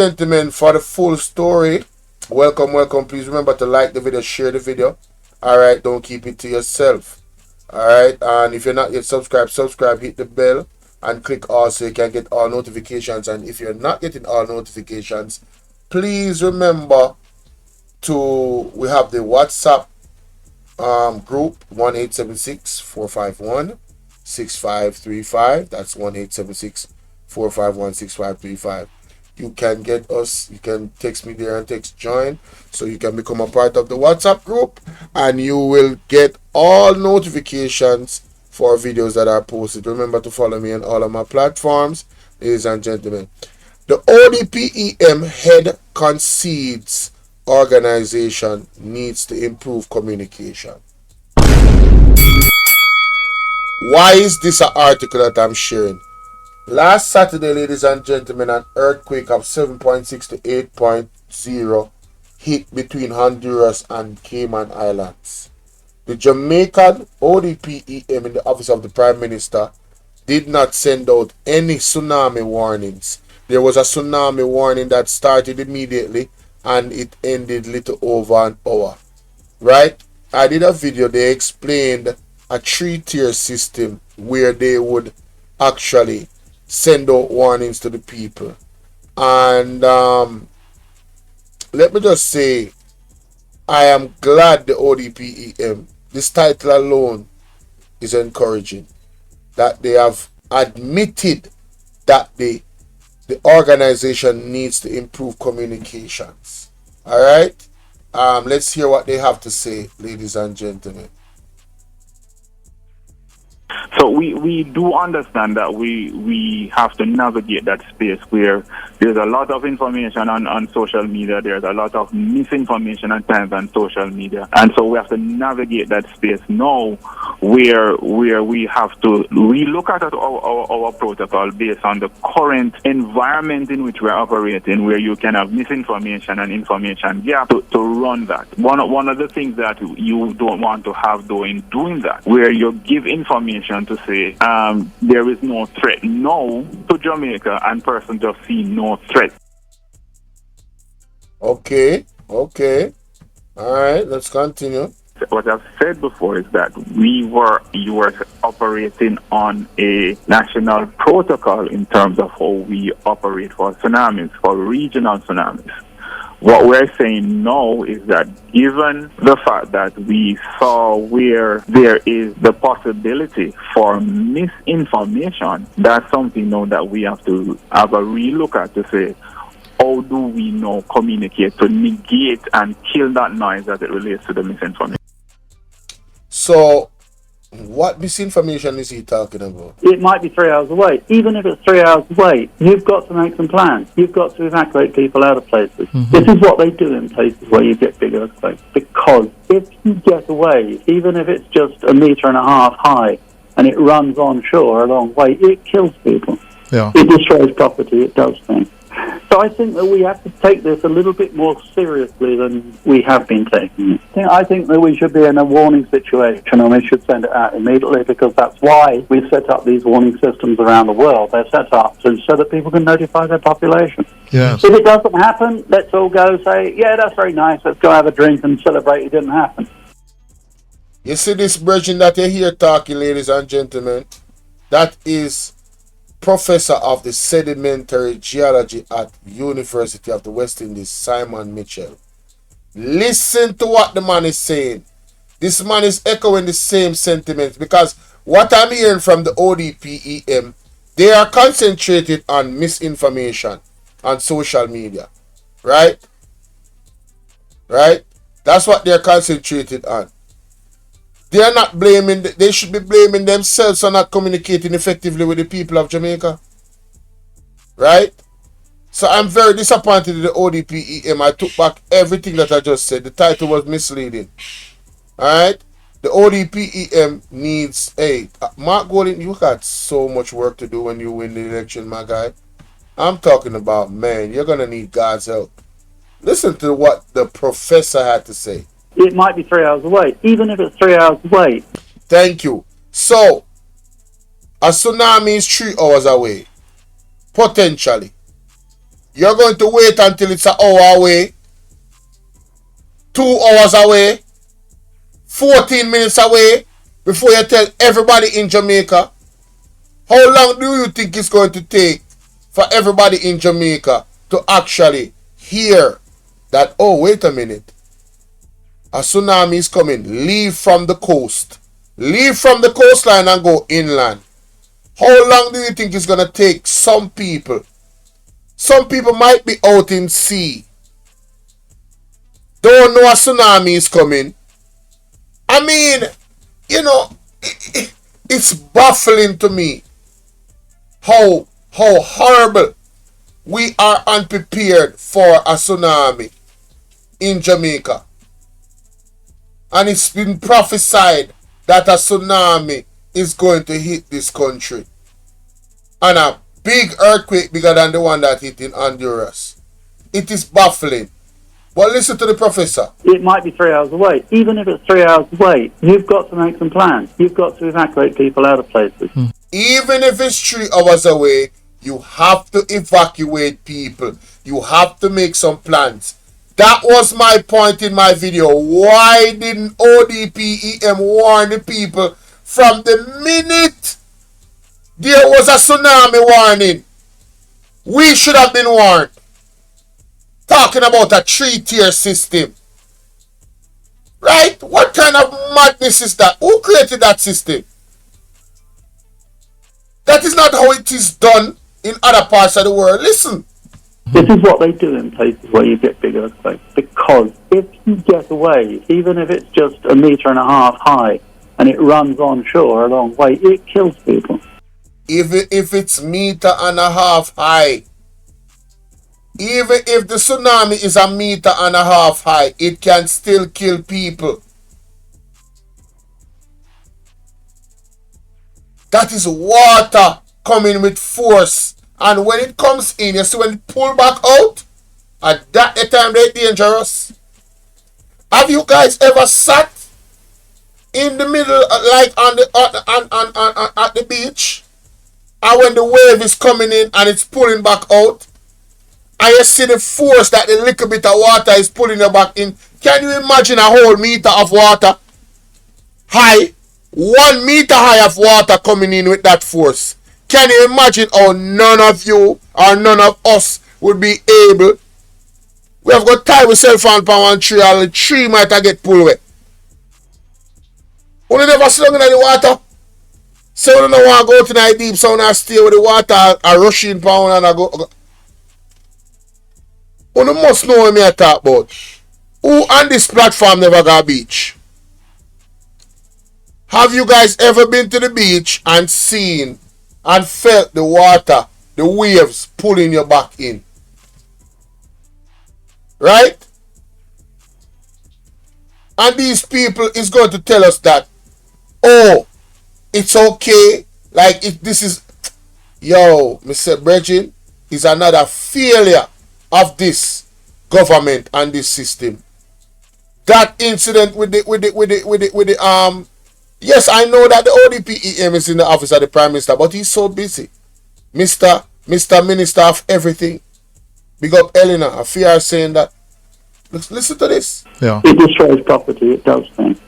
Gentlemen, for the full story, welcome. Please remember to like the video, share the video. Alright, don't keep it to yourself. Alright, and if you're not yet subscribe, hit the bell and click all so you can get all notifications. And if you're not getting all notifications, please remember we have the WhatsApp group 1-876-451-6535. That's 1-876-451-6535. You can get us, you can text me there and text join, so you can become a part of the WhatsApp group and you will get all notifications for videos that are posted. Remember to follow me on all of my platforms, ladies and gentlemen. The ODPEM head concedes organization needs to improve communication. Why is this an article that I'm sharing? Last Saturday, ladies and gentlemen, an earthquake of 7.6 to 8.0 hit between Honduras and Cayman Islands. The Jamaican ODPEM in the office of the Prime Minister did not send out any tsunami warnings. There was a tsunami warning that started immediately and it ended little over an hour. Right? I did a video, they explained a 3-tier system where they would actually send out warnings to the people. And let me just say, I am glad the ODPEM, this title alone is encouraging, that they have admitted that the organization needs to improve communications. Alright? Let's hear what they have to say, ladies and gentlemen. So we do understand that we have to navigate that space where there's a lot of information on social media, there's a lot of misinformation at times on social media, and so we have to navigate that space now where we have to relook at our protocol based on the current environment in which we're operating, where you can have misinformation and information gap to run that. One of the things that you don't want to have though in doing that, where you give information to say there is no threat now to Jamaica and person just see no threat. Okay. Alright, let's continue. What I've said before is that you were operating on a national protocol in terms of how we operate for tsunamis, for regional tsunamis. What we're saying now is that given the fact that we saw where there is the possibility for misinformation, that's something now that we have to have a relook at to say, how do we now communicate to negate and kill that noise as it relates to the misinformation? So, what misinformation is he talking about? It might be 3 hours away. Even if it's 3 hours away, you've got to make some plans. You've got to evacuate people out of places. This is what they do in places where you get big earthquakes. Because if you get away, even if it's just 1.5 meters high, and it runs on shore a long way, it kills people. Yeah. It destroys property. It does things. So I think that we have to take this a little bit more seriously than we have been taking it. I think that we should be in a warning situation and we should send it out immediately, because that's why we've set up these warning systems around the world. They're set up so that people can notify their population. Yes. If it doesn't happen, let's all go say, yeah, that's very nice, let's go have a drink and celebrate it didn't happen. You see this bridging that you hear talking, ladies and gentlemen? That is Professor of the Sedimentary Geology at University of the West Indies, Simon Mitchell. Listen to what the man is saying. This man is echoing the same sentiments, because what I'm hearing from the ODPEM, they are concentrated on misinformation on social media. Right? That's what they're concentrated on. They are not blaming, they should be blaming themselves for not communicating effectively with the people of Jamaica. Right? So I'm very disappointed in the ODPEM. I took back everything that I just said. The title was misleading. Alright? The ODPEM needs, Mark Golding, you got so much work to do when you win the election, my guy. I'm talking about, man, you're going to need God's help. Listen to what the professor had to say. It might be 3 hours away. Even if it's 3 hours away. Thank you. So, a tsunami is 3 hours away. Potentially. You're going to wait until it's an hour away, 2 hours away, 14 minutes away before you tell everybody in Jamaica? How long do you think it's going to take for everybody in Jamaica to actually hear that, oh, wait a minute, a tsunami is coming, leave from the coast, leave from the coastline and go inland? How long do you think it's going to take some people? Some people might be out in sea, don't know a tsunami is coming. I mean, you know, it's baffling to me how horrible we are unprepared for a tsunami in Jamaica. And it's been prophesied that a tsunami is going to hit this country. And a big earthquake bigger than the one that hit in Honduras. It is baffling. But listen to the professor. It might be 3 hours away. Even if it's 3 hours away, you've got to make some plans. You've got to evacuate people out of places. Even if it's 3 hours away, you have to evacuate people. You have to make some plans. That was my point in my video. Why didn't ODPEM warn the people from the minute there was a tsunami warning? We should have been warned. Talking about a 3-tier system. Right? What kind of madness is that? Who created that system? That is not how it is done in other parts of the world. Listen. This is what they do in places where you get big earthquakes. Because if you get a wave, even if it's just 1.5 meters high, and it runs on shore a long way, it kills people. Even if it's 1.5 meters high, even if the tsunami is 1.5 meters high, it can still kill people. That is water coming with force. And when it comes in, you see when it pull back out, at that time they're dangerous. Have you guys ever sat in the middle, like at the beach, and when the wave is coming in and it's pulling back out, and you see the force that the little bit of water is pulling you back in? Can you imagine a whole meter of water high? 1 meter high of water coming in with that force. Can you imagine how none of you or none of us would be able? We have got tie ourselves on one tree, and the tree might get pulled away. We never slung in the water. So we don't want to go to the deep sound and stay with the water and rush in pound and I go. You must know what I talk about. Who on this platform never got beach? Have you guys ever been to the beach and seen and felt the water, the waves pulling you back in? Right? And these people is going to tell us that, oh, it's okay. Like, if this is, yo, Mr. Bridget, is another failure of this government and this system. That incident with the yes, I know that the ODPEM is in the office of the Prime Minister, but he's so busy. Mr. Minister of everything. Big up Eleanor. I fear saying that. Listen to this. Yeah. It destroys property, it does things.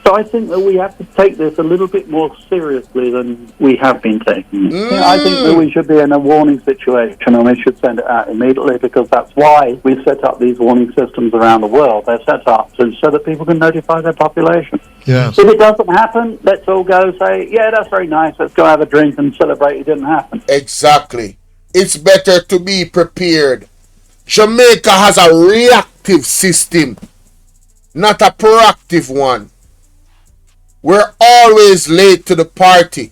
So I think that we have to take this a little bit more seriously than we have been taking it. I think that we should be in a warning situation and we should send it out immediately, because that's why we've set up these warning systems around the world. They're set up so that people can notify their population. Yes. If it doesn't happen, let's all go say, yeah, that's very nice, let's go have a drink and celebrate it didn't happen. Exactly. It's better to be prepared. Jamaica has a reactive system, not a proactive one. We're always late to the party.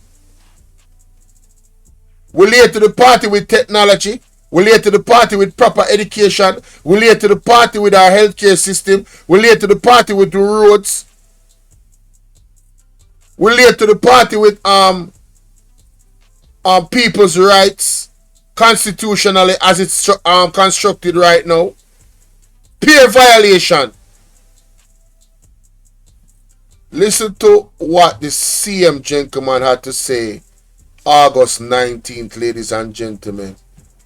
We're late to the party with technology. We're late to the party with proper education. We're late to the party with our healthcare system. We're late to the party with the roads. We're late to the party with people's rights, constitutionally as it's constructed right now. Peer violation. Listen to what the CM gentleman had to say August 19th, ladies and gentlemen.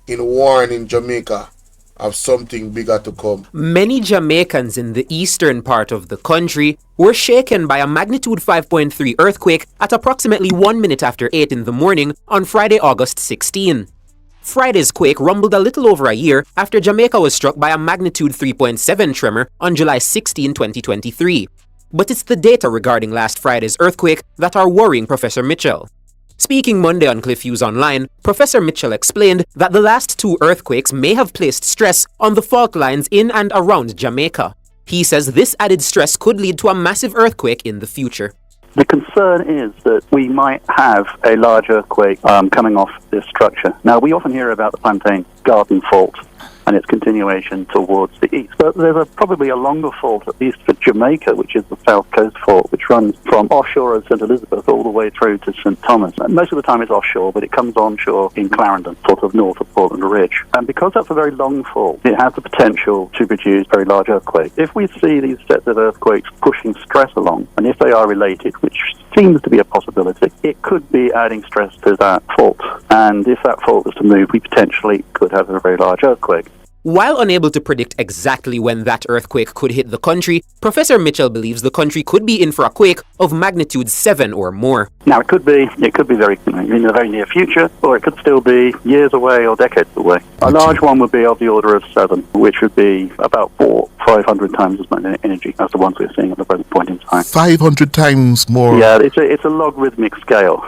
in warning Jamaica of something bigger to come. Many Jamaicans in the eastern part of the country were shaken by a magnitude 5.3 earthquake at approximately 1 minute after 8 in the morning on Friday, August 16. Friday's quake rumbled a little over a year after Jamaica was struck by a magnitude 3.7 tremor on July 16, 2023. But it's the data regarding last Friday's earthquake that are worrying Professor Mitchell. Speaking Monday on Cliff Views Online, Professor Mitchell explained that the last 2 earthquakes may have placed stress on the fault lines in and around Jamaica. He says this added stress could lead to a massive earthquake in the future. The concern is that we might have a large earthquake coming off this structure. Now, we often hear about the Plantain Garden Fault and its continuation towards the east. But there's probably a longer fault, at least for Jamaica, which is the South Coast Fault, which runs from offshore of St. Elizabeth all the way through to St. Thomas. And most of the time it's offshore, but it comes onshore in Clarendon, sort of north of Portland Ridge. And because that's a very long fault, it has the potential to produce very large earthquakes. If we see these sets of earthquakes pushing stress along, and if they are related, which seems to be a possibility, it could be adding stress to that fault. And if that fault was to move, we potentially could have a very large earthquake. While unable to predict exactly when that earthquake could hit the country, Professor Mitchell believes the country could be in for a quake of magnitude 7 or more. Now, it could be very in the very near future, or it could still be years away or decades away. A large one would be of the order of 7, which would be about 500 times as much energy as the ones we're seeing at the present point in time. 500 times more? Yeah, it's a logarithmic scale.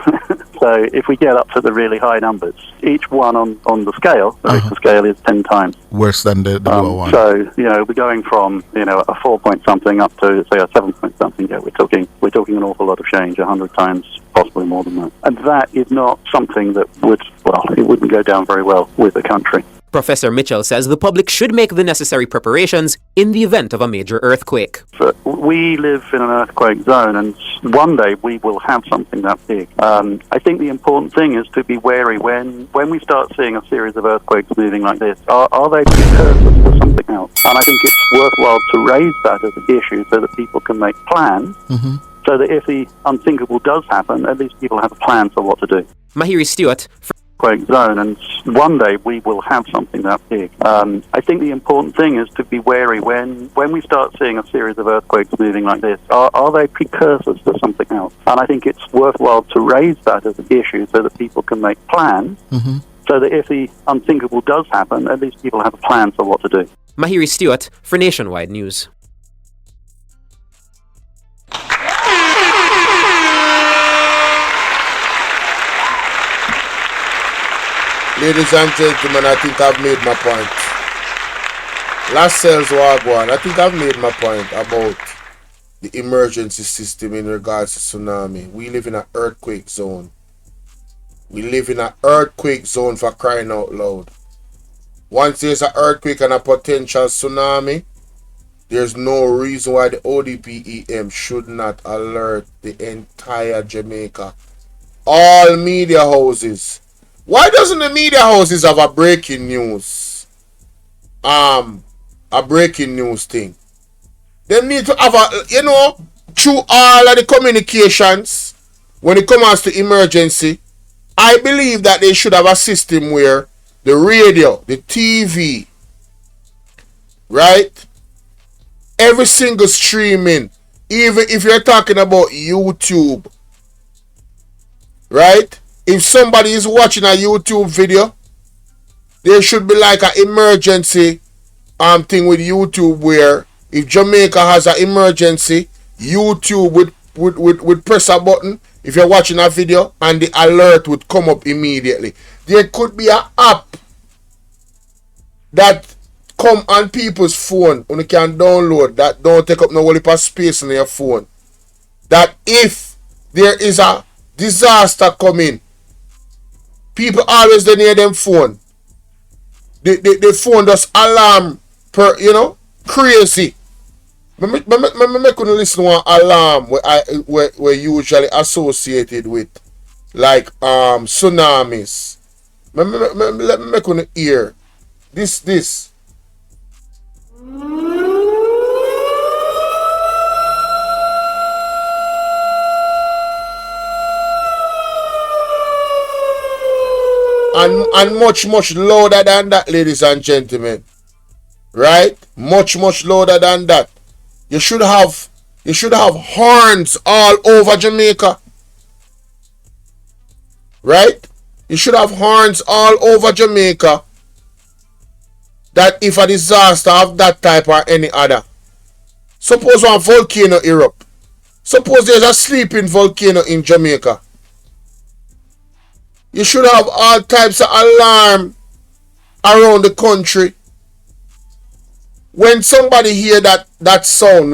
So if we get up to the really high numbers, each one on the scale, the Richter scale is 10 times. Worse than the lower one. So, we're going from, a 4 point something up to, say, a 7 point something. Yeah, we're talking an awful lot of change, 100 times, possibly more than that. And that is not something that it wouldn't go down very well with the country. Professor Mitchell says the public should make the necessary preparations in the event of a major earthquake. But we live in an earthquake zone, and one day we will have something that big. I think the important thing is to be wary when we start seeing a series of earthquakes moving like this. Are they precursors to something else? And I think it's worthwhile to raise that as an issue so that people can make plans. Mm-hmm. So that if the unthinkable does happen, at least people have a plan for what to do. Mahiri Stewart. Quake zone, and one day we will have something that big. I think the important thing is to be wary when we start seeing a series of earthquakes moving like this. Are they precursors to something else? And I think it's worthwhile to raise that as an issue so that people can make plans. Mm-hmm. So that if the unthinkable does happen, at least people have a plan for what to do. Mahiri Stewart for Nationwide News. Ladies and gentlemen, I think I've made my point. Last sales wagwan, I think I've made my point about the emergency system in regards to tsunami. We live in an earthquake zone. We live in an earthquake zone, for crying out loud. Once there's an earthquake and a potential tsunami, there's no reason why the ODPEM should not alert the entire Jamaica. All media houses. Why doesn't the media houses have a breaking news? A breaking news thing. They need to have through all of the communications, when it comes to emergency, I believe that they should have a system where the radio, the TV, right? Every single streaming, even if you're talking about YouTube, right? If somebody is watching a YouTube video, there should be like an emergency thing with YouTube where if Jamaica has an emergency, YouTube would press a button if you're watching a video and the alert would come up immediately. There could be an app that come on people's phone and you can download that don't take up no whole heap of space on your phone. That if there is a disaster coming, people always they near them phone. The phone does alarm per crazy. Me couldn't listen to an alarm where usually associated with like tsunamis. Let me couldn't hear this. and much louder than that, ladies and gentlemen. Right? Much louder than that. You should have horns all over Jamaica. Right? You should have horns all over Jamaica. That if a disaster of that type or any other. Suppose one volcano erupt. Suppose there's a sleeping volcano in Jamaica. You should have all types of alarm around the country. When somebody hear that sound,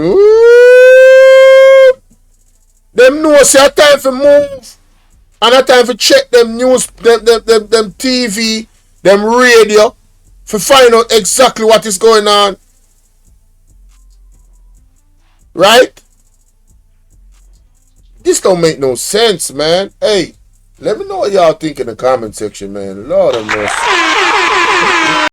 them know it's a time to move. And a time to check them news, them TV, them radio, to find out exactly what is going on. Right? This don't make no sense, man. Hey, let me know what y'all think in the comment section, man. Lord have mercy.